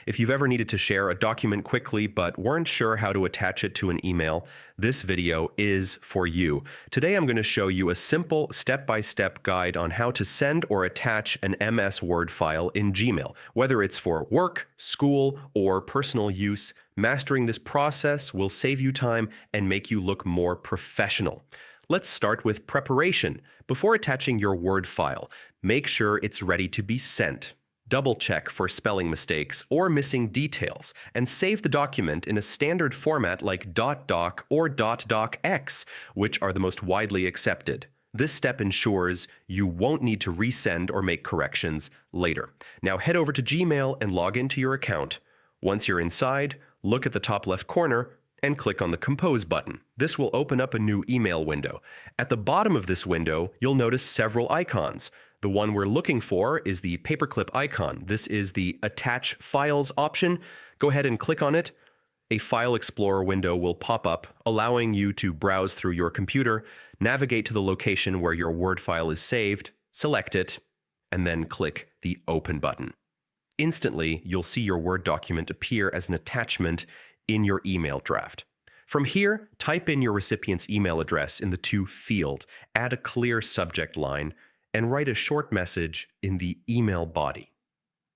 If you've ever needed to share a document quickly but weren't sure how to attach it to an email, this video is for you. Today I'm going to show you a simple step-by-step guide on how to send or attach an MS Word file in Gmail. Whether it's for work, school, or personal use, mastering this process will save you time and make you look more professional. Let's start with preparation. Before attaching your Word file, make sure it's ready to be sent. Double-check for spelling mistakes or missing details, and save the document in a standard format like .doc or .docx, which are the most widely accepted. This step ensures you won't need to resend or make corrections later. Now head over to Gmail and log into your account. Once you're inside, look at the top left corner and click on the Compose button. This will open up a new email window. At the bottom of this window, you'll notice several icons. The one we're looking for is the paperclip icon. This is the Attach Files option. Go ahead and click on it. A File Explorer window will pop up, allowing you to browse through your computer, navigate to the location where your Word file is saved, select it, and then click the Open button. Instantly, you'll see your Word document appear as an attachment in your email draft. From here, type in your recipient's email address in the To field, add a clear subject line, and write a short message in the email body.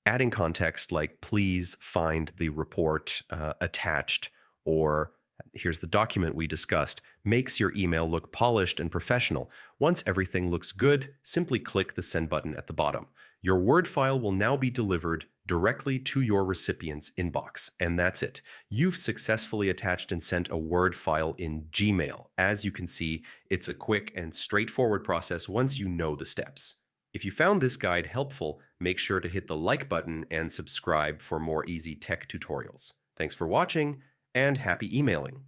Adding context like please find the report attached or here's the document we discussed makes your email look polished and professional. Once everything looks good, simply click the send button at the bottom. Your Word file will now be delivered directly to your recipient's inbox, and that's it. You've successfully attached and sent a Word file in Gmail. As you can see, it's a quick and straightforward process once you know the steps. If you found this guide helpful, make sure to hit the like button and subscribe for more easy tech tutorials. Thanks for watching, and happy emailing!